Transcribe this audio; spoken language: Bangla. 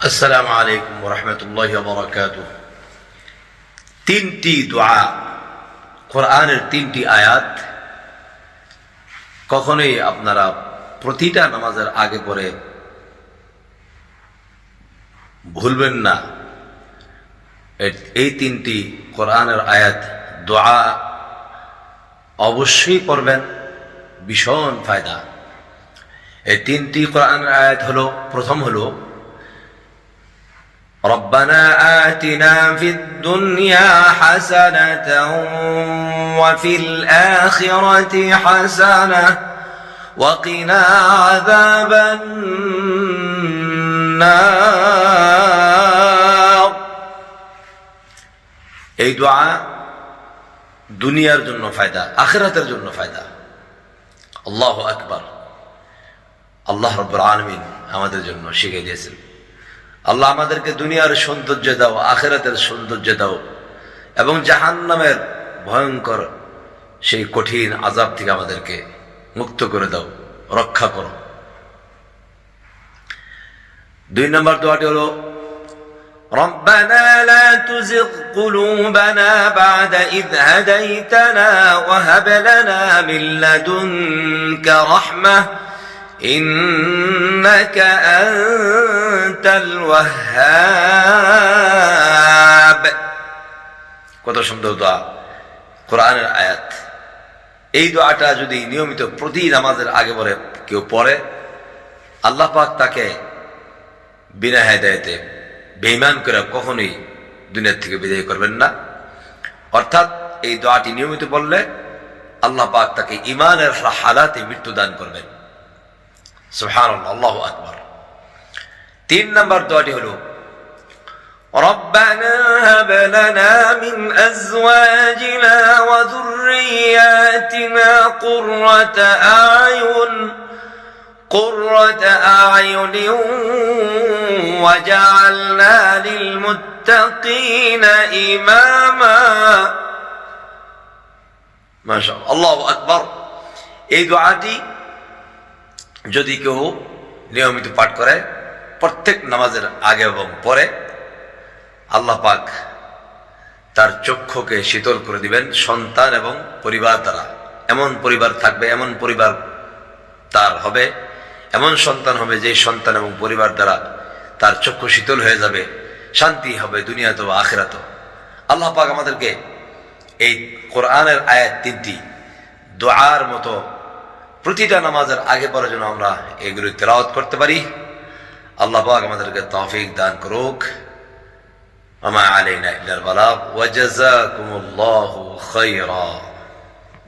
আসসালামু আলাইকুম ওয়া রাহমাতুল্লাহি ওয়া বারাকাতুহু। তিনটি দোয়া, কোরআনের তিনটি আয়াত কখনোই আপনারা প্রতিটা নামাজের আগে পরে ভুলবেন না। এই তিনটি কোরআনের আয়াত দোয়া অবশ্যই করবেন, ভীষণ ফায়দা। এই তিনটি কোরআনের আয়াত হলো, প্রথম হলো ربنا آتنا في الدنيا حسنة وفي الآخرة حسنة وقنا عذاب النار। এই দোয়া দুনিয়ার জন্য ফায়দা, আখিরাতের জন্য ফায়দা। আল্লাহু আকবার। আল্লাহ রাব্বুল আলামিন আমাদের জন্য শিখিয়ে দিয়েছেন। আল্লাহ আমাদেরকে দুনিয়ার সৌন্দর্য দাও, আখিরাতের সৌন্দর্য দাও, এবং জাহান্নামের ভয়ঙ্কর সেই কঠিন আযাব থেকে আমাদেরকে মুক্ত করে দাও, রক্ষা করো। দুই নম্বর দোয়াটি হলো রব্বানা লা তুযিগ কুলুবানা বা'দা ইয হাদাইতানা ওয়া হাব লানা মিন লাদুনকা রাহমাহ ইন্নাকা আনতাল ওয়াহ্হাব। কত সুন্দর দোয়া, কোরআনের আয়াত। এই দোয়াটা যদি নিয়মিত প্রতি নামাজের আগে পরে কেউ পড়ে, আল্লাহ পাক তাকে বিনা হেদায়েতে বেঈমান করে কখনোই দুনিয়া থেকে বিদায় করবেন না। অর্থাৎ এই দোয়াটি নিয়মিত পড়লে আল্লাহ পাক তাকে ঈমানের হালাতে মৃত্যু দান করবেন। সুবহানাল্লাহ, আল্লাহু আকবার। তিন নম্বর দোয়াটি হলো রব্বানা হাব লানা মিন আজওয়াজিনা ওয়া যুররিয়াতিনা قرة أعين وجعلنا للمتقين إماما। ما شاء الله, আল্লাহু আকবার। এই দোয়াটি যদি কেউ নিয়মিত পাঠ করে প্রত্যেক নামাজের আগে এবং পরে, আল্লাহ পাক তার চক্ষুকে শীতল করে দিবেন সন্তান এবং পরিবার দ্বারা। এমন পরিবার থাকবে, এমন পরিবার তার হবে, এমন সন্তান হবে যে সন্তান এবং পরিবার দ্বারা তার চক্ষু শীতল হয়ে যাবে, শান্তি হবে দুনিয়াতে ও আখিরাতে। আল্লাহ পাক আমাদেরকে এই কোরআনের আয়াত তিনটি দোয়ার মতো প্রতিটা নামাজের আগে পরে যেন আমরা এগুলি তেলাওয়াত করতে পারি। আল্লাহ পাক আমাদেরকে তৌফিক দান করুক। ওয়া মা আলাইনা ইল্লাল বালাগ ওয়া জাযাকুমুল্লাহু খায়রা।